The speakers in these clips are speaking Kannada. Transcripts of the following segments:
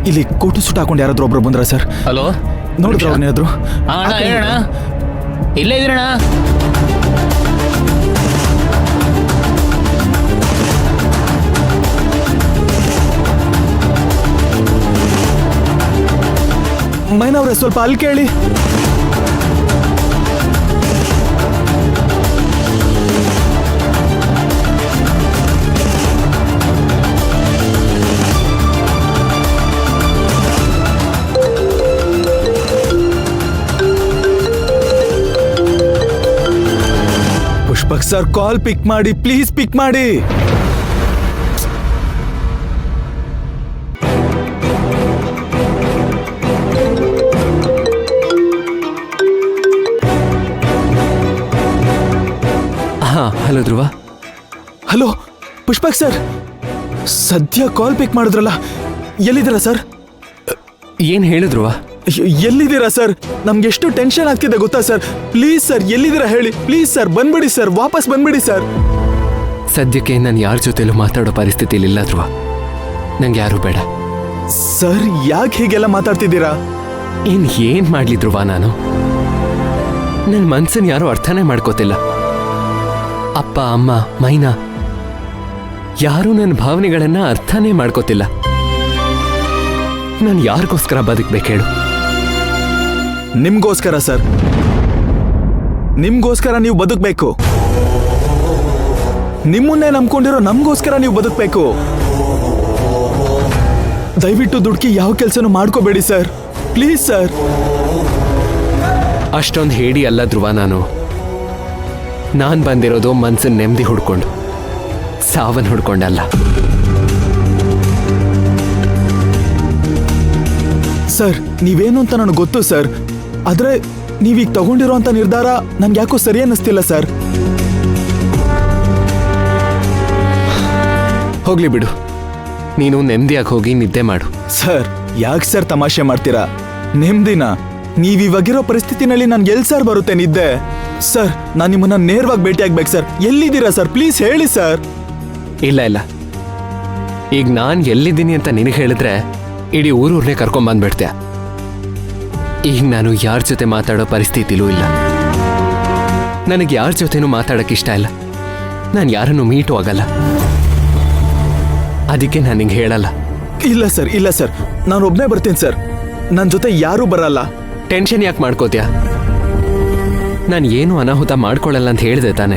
ಇಲ್ಲಿ ಕೋಟು ಸುಟ್ಟು ಹಾಕೊಂಡು ಯಾರಾದ್ರೂ ಒಬ್ರು ಬಂದ್ರ ಸರ್? ಹಲೋ, ನೋಡಿದ್ರ ಅವ್ರನ್ನೇನಾದ್ರು? ಅಣ್ಣ ಹೇಳಣ್ಣ, ಇಲ್ಲೇ ಇದ್ದೀರಣ್ಣ. ಮೈನವ್ರೆ ಸ್ವಲ್ಪ ಅಲ್ಲಿ ಕೇಳಿ. ಪುಷ್ಪಕ್ ಸರ್ ಕಾಲ್ ಪಿಕ್ ಮಾಡಿ ಪ್ಲೀಸ್, ಪಿಕ್ ಮಾಡಿ. ಹಲೋ ಧ್ರುವ. ಹಲೋ ಪುಷ್ಪಕ್ ಸರ್, ಸದ್ಯ ಕಾಲ್ ಪಿಕ್ ಮಾಡಿದ್ರಲ್ಲ, ಎಲ್ಲಿದ್ದೀರಾ ಸರ್? ಏನ್ ಹೇಳಿದ್ರುವ? ಎಲ್ಲಿದ್ದೀರಾ ಸರ್? ನಮ್ಗೆ ಎಷ್ಟು ಟೆನ್ಷನ್ ಆಗ್ತಿದೆ ಗೊತ್ತಾ ಸರ್? ಪ್ಲೀಸ್ ಸರ್, ಎಲ್ಲಿದ್ದೀರಾ ಹೇಳಿ ಪ್ಲೀಸ್ ಸರ್. ಬಂದ್ಬಿಡಿ ಸರ್, ವಾಪಸ್ ಬಂದ್ಬಿಡಿ ಸರ್. ಸದ್ಯಕ್ಕೆ ನಾನು ಯಾರ ಜೊತೆಲೂ ಮಾತಾಡೋ ಪರಿಸ್ಥಿತಿಲಿ ಇಲ್ಲ ಧ್ರುವ. ನಂಗೆ ಯಾರು ಬೇಡ. ಸರ್ ಯಾಕೆ ಹೀಗೆಲ್ಲ ಮಾತಾಡ್ತಿದ್ದೀರಾ? ಏನ್ ಮಾಡ್ಲಿ ಧ್ರುವ, ನಾನು ನನ್ನ ಮನ್ಸನ್ ಯಾರು ಅರ್ಥನೇ ಮಾಡ್ಕೋತಿಲ್ಲ. ಅಪ್ಪ ಅಮ್ಮ ಮೈನಾ ಯಾರೂ ನನ್ನ ಭಾವನೆಗಳನ್ನ ಅರ್ಥನೇ ಮಾಡ್ಕೋತಿಲ್ಲ. ನಾನು ಯಾರಿಗೋಸ್ಕರ ಬದುಕ್ಬೇಕು ಹೇಳು? ನಿಮ್ಗೋಸ್ಕರ ಸರ್, ನಿಮ್ಗೋಸ್ಕರ ನೀವು ಬದುಕಬೇಕು. ನಿಮ್ಮನ್ನೇ ನಂಬ್ಕೊಂಡಿರೋ ನಮ್ಗೋಸ್ಕರ ನೀವು ಬದುಕಬೇಕು. ದಯವಿಟ್ಟು ದುಡ್ಕಿ ಯಾವ ಕೆಲಸನೂ ಮಾಡ್ಕೋಬೇಡಿ ಸರ್, ಪ್ಲೀಸ್ ಸರ್. ಅಷ್ಟೊಂದು ಹೇಳಿ ಅಲ್ಲ ಧ್ರುವ, ನಾನು ಬಂದಿರೋದು ಮನ್ಸನ್ ನೆಮ್ಮದಿ ಹುಡ್ಕೊಂಡು, ಸಾವನ್ ಹುಡ್ಕೊಂಡಲ್ಲ. ಸರ್ ನೀವೇನು ಅಂತ ನನಗೆ ಗೊತ್ತು ಸರ್, ಆದ್ರೆ ನೀವೀಗ ತಗೊಂಡಿರೋಂಥ ನಿರ್ಧಾರ ನನ್ಗೆ ಯಾಕೋ ಸರಿ ಅನ್ನಿಸ್ತಿಲ್ಲ ಸರ್. ಹೋಗ್ಲಿ ಬಿಡು, ನೀನು ನೆಮ್ಮದಿಯಾಗಿ ಹೋಗಿ ನಿದ್ದೆ ಮಾಡು. ಸರ್ ಯಾಕೆ ಸರ್ ತಮಾಷೆ ಮಾಡ್ತೀರಾ? ನೆಮ್ಮದಿನ? ನೀವಿವಾಗಿರೋ ಪರಿಸ್ಥಿತಿನಲ್ಲಿ ನನ್ಗೆ ಎಲ್ಲಿ ಸರ್ ಬರುತ್ತೆ ನಿದ್ದೆ? ಸರ್ ನಾನು ನಿಮ್ಮನ್ನ ನೇರವಾಗಿ ಭೇಟಿ ಆಗ್ಬೇಕು ಸರ್. ಎಲ್ಲಿದ್ದೀರಾ ಸರ್? ಪ್ಲೀಸ್ ಹೇಳಿ ಸರ್. ಇಲ್ಲ, ಈಗ ನಾನು ಎಲ್ಲಿದ್ದೀನಿ ಅಂತ ನಿನಗೆ ಹೇಳಿದ್ರೆ ಇಡೀ ಊರೂರ್ನೇ ಕರ್ಕೊಂಬಂದ್ಬಿಡ್ತೀಯ. ಈಗ ನಾನು ಯಾರ ಜೊತೆ ಮಾತಾಡೋ ಪರಿಸ್ಥಿತಿಲೂ ಇಲ್ಲ. ನನಗೆ ಯಾರ ಜೊತೆನೂ ಮಾತಾಡೋಕೆ ಇಷ್ಟ ಇಲ್ಲ. ನಾನು ಯಾರನ್ನು ಮೀಟು ಆಗಲ್ಲ. ಅದಕ್ಕೆ ನಾನು ನಿಂಗೆ ಹೇಳಲ್ಲ. ಇಲ್ಲ ಸರ್, ನಾನು ಒಬ್ಬನೇ ಬರ್ತೀನಿ ಸರ್. ನನ್ನ ಜೊತೆ ಯಾರೂ ಬರಲ್ಲ. ಟೆನ್ಷನ್ ಯಾಕೆ ಮಾಡ್ಕೋತೀಯ? ನಾನು ಏನು ಅನಾಹುತ ಮಾಡ್ಕೊಳ್ಳಲ್ಲ ಅಂತ ಹೇಳಿದೆ ತಾನೆ.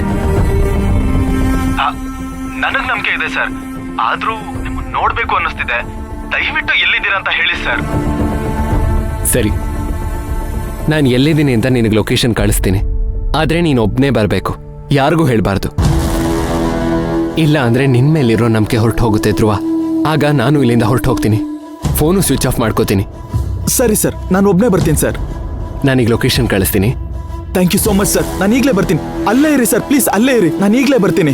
ನನಗ್ ನಂಬಿಕೆ ಇದೆ ಸರ್, ಆದ್ರೂ ನಿಮ್ಮನ್ನ ನೋಡ್ಬೇಕು ಅನ್ನಿಸ್ತಿದೆ. ದಯವಿಟ್ಟು ಎಲ್ಲಿದ್ದೀರಾ ಅಂತ ಹೇಳಿ ಸರ್. ಸರಿ, ನಾನು ಎಲ್ಲಿದ್ದೀನಿ ಅಂತ ನಿನಗೆ ಲೊಕೇಶನ್ ಕಳಿಸ್ತೀನಿ. ಆದ್ರೆ ನೀನು ಒಬ್ಬನೇ ಬರಬೇಕು, ಯಾರಿಗೂ ಹೇಳಬಾರ್ದು. ಇಲ್ಲ ಅಂದ್ರೆ ನಿನ್ ಮೇಲಿರೋ ನಂಬಿಕೆ ಹೊರಟು ಹೋಗುತ್ತೆ ಧ್ರುವ. ಆಗ ನಾನು ಇಲ್ಲಿಂದ ಹೊರಟು ಹೋಗ್ತೀನಿ, ಫೋನು ಸ್ವಿಚ್ ಆಫ್ ಮಾಡ್ಕೋತೀನಿ. ಸರಿ ಸರ್, ನಾನು ಒಬ್ಬನೇ ಬರ್ತೀನಿ ಸರ್. ನಾನೀಗ ಲೊಕೇಶನ್ ಕಳಿಸ್ತೀನಿ. Thank you so much sir. ನಾನು ಈಗಲೇ ಬರ್ತೀನಿ. ಅಲ್ಲೇ ಇರಿ ಸರ್, ಪ್ಲೀಸ್ ಅಲ್ಲೇ ಇರಿ. ನಾನು ಈಗಲೇ ಬರ್ತೀನಿ.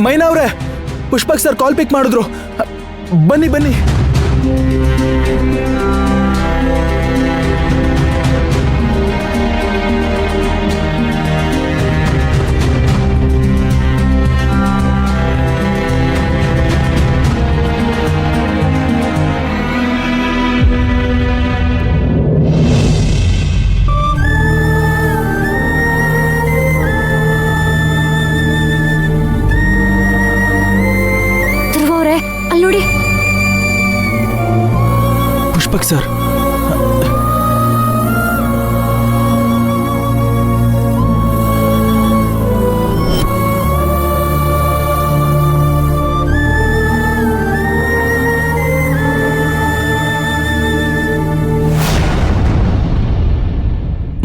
ಮೈನಾ ಅವ್ರೆ, ಪುಷ್ಪಕ್ ಸರ್ ಕಾಲ್ ಪಿಕ್ ಮಾಡಿದ್ರು. ಬನ್ನಿ. ನೋಡಿ ಪುಷ್ಪಕ್ ಸರ್.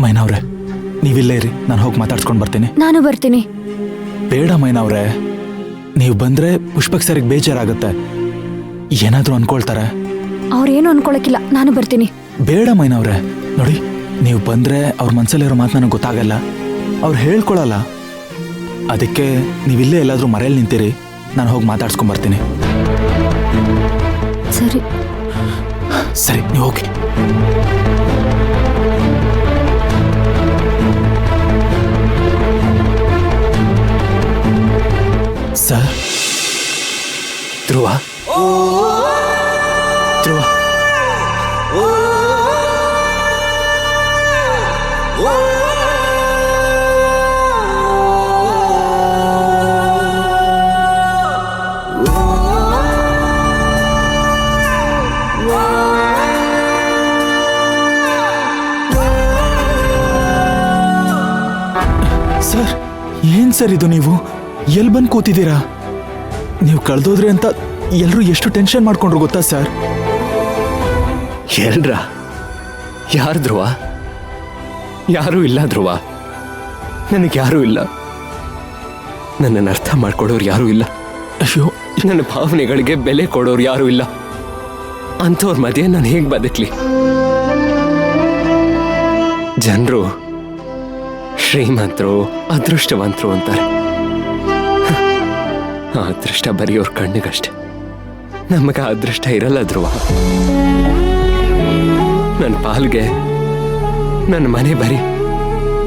ಮೈನಾವ್ರೆ, ನೀವಿಲ್ಲೇ ಇರಿ, ನಾನು ಹೋಗಿ ಮಾತಾಡ್ಸ್ಕೊಂಡು ಬರ್ತೀನಿ. ನಾನು ಬರ್ತೀನಿ. ಬೇಡ ಮೈನಾವ್ರೆ, ನೀವು ಬಂದ್ರೆ ಪುಷ್ಪಕ್ ಸರ್ಗೆ ಬೇಜಾರಾಗುತ್ತೆ. ಏನಾದ್ರೂ ಅನ್ಕೊಳ್ತಾರೆ. ಅವ್ರೇನು ಅನ್ಕೊಳಕಿಲ್ಲ, ನಾನು ಬರ್ತೀನಿ. ಬೇಡ ಮೈನವ್ರೆ, ನೋಡಿ ನೀವು ಬಂದ್ರೆ ಅವ್ರ ಮನ್ಸಲ್ಲಿರೋ ಮಾತು ನನಗೆ ಗೊತ್ತಾಗಲ್ಲ, ಅವ್ರು ಹೇಳ್ಕೊಳಲ್ಲ. ಅದಕ್ಕೆ ನೀವಿಲ್ಲೇ ಎಲ್ಲಾದ್ರೂ ಮರೆಯಲ್ಲಿ ನಿಂತಿರಿ, ನಾನು ಹೋಗಿ ಮಾತಾಡ್ಸ್ಕೊಂಡ್ ಬರ್ತೀನಿ. ಸರಿ ಸರಿ, ನೀವು ಹೋಗಿ. ಸರ್ ಧ್ರುವ ಧ್ರುವ ಸರ್ ಏನ್ ಸರ್ ಇದು, ನೀವು ಎಲ್ಲಿ ಬಂದು ಕೂತಿದ್ದೀರಾ? ನೀವು ಕಳ್ದೋದ್ರಿ ಅಂತ ಎಲ್ಲರೂ ಎಷ್ಟು ಟೆನ್ಷನ್ ಮಾಡ್ಕೊಂಡ್ರು ಗೊತ್ತಾ ಸರ್? ಎಲ್ರ? ಯಾರು ಧ್ರುವ? ಯಾರೂ ಇಲ್ಲ ಧ್ರುವ, ನನಗೆ ಯಾರೂ ಇಲ್ಲ. ನನ್ನನ್ನು ಅರ್ಥ ಮಾಡ್ಕೊಡೋರು ಯಾರೂ ಇಲ್ಲ. ಅಯ್ಯೋ, ನನ್ನ ಭಾವನೆಗಳಿಗೆ ಬೆಲೆ ಕೊಡೋರು ಯಾರೂ ಇಲ್ಲ. ಅಂಥವ್ರ ಮಧ್ಯೆ ನಾನು ಹೇಗೆ ಬದುಕಲಿ? ಜನರು ಶ್ರೀಮಂತರು ಅದೃಷ್ಟವಂತರು ಅಂತಾರೆ. ಆ ಅದೃಷ್ಟ ಬರೆಯೋರ್ ಕಣ್ಣಿಗಷ್ಟೆ. ನಮಗ ಅದೃಷ್ಟ ಇರಲ್ಲ ಧ್ರುವ. ನನ್ನ ಪಾಲ್ಗೆ ನನ್ನ ಮನೆ ಬರೀ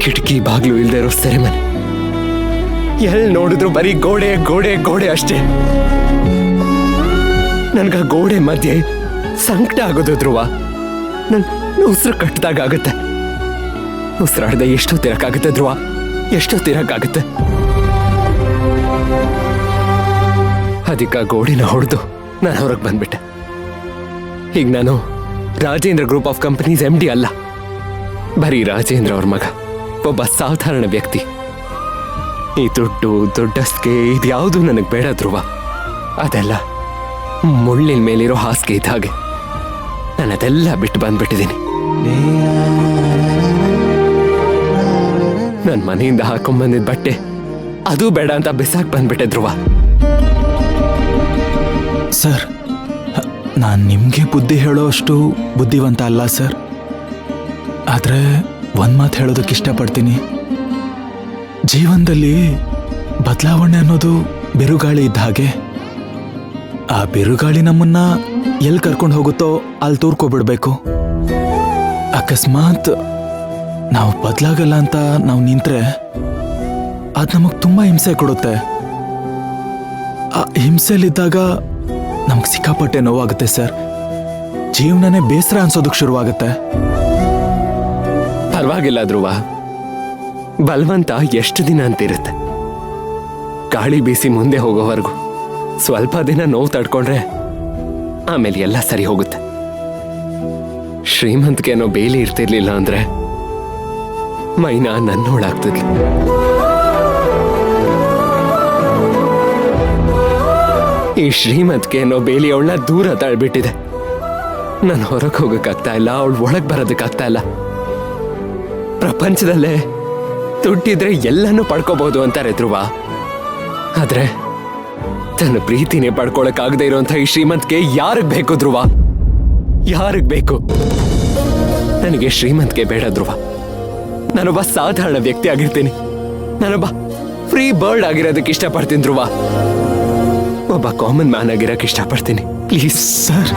ಕಿಟಕಿ ಬಾಗ್ಲು ಇಲ್ದೇ ಇರೋ ಸೆರೆಮನೆ. ಎಲ್ಲಿ ನೋಡಿದ್ರು ಬರೀ ಗೋಡೆ ಗೋಡೆ ಗೋಡೆ ಅಷ್ಟೇ. ನನ್ಗ ಗೋಡೆ ಮಧ್ಯೆ ಸಂಕಟ ಆಗೋದು ಧ್ರುವ. ನನ್ನ ಉಸಿರು ಕಟ್ಟಿದಾಗ ಆಗುತ್ತೆ. ಉಸಿರಾಡ್ದೆ ಎಷ್ಟೋ ತಿರಕ್ಕಾಗುತ್ತೆ ಧ್ರುವ, ಎಷ್ಟೋ ತಿರಕ್ಕಾಗುತ್ತೆ. ಅದಕ್ಕೆ ಗೋಡೆನ ಹೊಡೆದು ನಾನು ಹೊರಗೆ ಬಂದ್ಬಿಟ್ಟೆ. ಈಗ ನಾನು Rajendra group of companies MD ಅಲ್ಲ, ಬರೀ ರಾಜೇಂದ್ರ ಅವ್ರ ಮಗ, ಒಬ್ಬ ಸಾಧಾರಣ ವ್ಯಕ್ತಿ. ಈ ದುಡ್ಡು ದೊಡ್ಡಸ್ಗೆ ಇದ್ಯಾವುದು ನನಗೆ ಬೇಡ ಧ್ರುವ. ಅದೆಲ್ಲ ಮುಳ್ಳಿನ ಮೇಲಿರೋ ಹಾಸಿಗೆ ಇದ್ದ ಹಾಗೆ. ನಾನು ಅದೆಲ್ಲ ಬಿಟ್ಟು ಬಂದ್ಬಿಟ್ಟಿದ್ದೀನಿ. ನನ್ನ ಮನೆಯಿಂದ ಹಾಕೊಂಡ್ಬಂದಿದ್ದ ಬಟ್ಟೆ ಅದು ಬೇಡ ಅಂತ ಬಿಸಾಕ್ ಬಂದ್ಬಿಟ್ಟೆ ಧ್ರುವ. ಸರ್ ನಾನು ನಿಮಗೆ ಬುದ್ಧಿ ಹೇಳೋ ಅಷ್ಟು ಬುದ್ಧಿವಂತ ಅಲ್ಲ ಸರ್. ಆದರೆ ಒಂದು ಮಾತು ಹೇಳೋದಕ್ಕೆ ಇಷ್ಟಪಡ್ತೀನಿ. ಜೀವನದಲ್ಲಿ ಬದಲಾವಣೆ ಅನ್ನೋದು ಬಿರುಗಾಳಿ ಇದ್ದ ಹಾಗೆ. ಆ ಬಿರುಗಾಳಿ ನಮ್ಮನ್ನ ಎಲ್ಲಿ ಕರ್ಕೊಂಡು ಹೋಗುತ್ತೋ ಅಲ್ಲಿ ತೂರ್ಕೊಬಿಡ್ಬೇಕು. ಅಕಸ್ಮಾತ್ ನಾವು ಬದಲಾಗಲ್ಲ ಅಂತ ನಾವು ನಿಂತ್ರೆ ಅದು ನಮಗೆ ತುಂಬ ಹಿಂಸೆ ಕೊಡುತ್ತೆ. ಆ ಹಿಂಸೆಲಿದ್ದಾಗ ನಮಗೆ ಸಿಕ್ಕಾಪಟ್ಟೆ ನೋವಾಗುತ್ತೆ ಸರ್. ಜೀವನನೇ ಬೇಸರ ಅನ್ಸೋದಕ್ಕೆ ಶುರುವಾಗುತ್ತೆ. ಪರವಾಗಿಲ್ಲ ಧ್ರುವ, ಬಲವಂತ ಎಷ್ಟು ದಿನ ಅಂತಿರುತ್ತೆ. ಗಾಳಿ ಬೀಸಿ ಮುಂದೆ ಹೋಗೋವರೆಗೂ ಸ್ವಲ್ಪ ದಿನ ನೋವು ತಡ್ಕೊಂಡ್ರೆ ಆಮೇಲೆ ಎಲ್ಲ ಸರಿ ಹೋಗುತ್ತೆ. ಶ್ರೀಮಂತಿಗೆ ಅನ್ನೋ ಬೇಲಿ ಇರ್ತಿರ್ಲಿಲ್ಲ ಅಂದ್ರೆ ಮೈನಾ ನನ್ನೋಳಾಗ್ತದೆ. ಈ ಶ್ರೀಮಂತಿಗೆ ಅನ್ನೋ ಬೇಲಿ ಅವಳನ್ನ ದೂರ ತಳ್ಬಿಟ್ಟಿದೆ. ನಾನು ಹೊರಗೆ ಹೋಗಕ್ಕಾಗ್ತಾ ಇಲ್ಲ, ಅವಳು ಒಳಗೆ ಬರೋದಕ್ಕಾಗ್ತಾ ಇಲ್ಲ. ಪ್ರಪಂಚದಲ್ಲೇ ದುಡ್ಡಿದ್ರೆ ಎಲ್ಲನೂ ಪಡ್ಕೋಬಹುದು ಅಂತಾರೆ ಧ್ರುವ. ಆದ್ರೆ ತನ್ನ ಪ್ರೀತಿನೇ ಪಡ್ಕೊಳಕ್ಕಾಗದೆ ಇರುವಂತ ಈ ಶ್ರೀಮಂತಿಗೆ ಯಾರಿಗ್ ಬೇಕು ಧ್ರುವ? ಯಾರಿಗ್ ಬೇಕು? ನನಗೆ ಶ್ರೀಮಂತಿಗೆ ಬೇಡ ಧ್ರುವ. ನಾನೊಬ್ಬ ಸಾಧಾರಣ ವ್ಯಕ್ತಿ ಆಗಿರ್ತೀನಿ. ನಾನೊಬ್ಬ ಫ್ರೀ ಬರ್ಡ್ ಆಗಿರೋದಕ್ಕೆ ಇಷ್ಟಪಡ್ತೀನಿ ಧ್ರುವ. ಒಬ್ಬ ಕಾಮನ್ ಮ್ಯಾನ್ ಆಗಿರಕ್ಕೆ ಇಷ್ಟಪಡ್ತೀನಿ. Please sir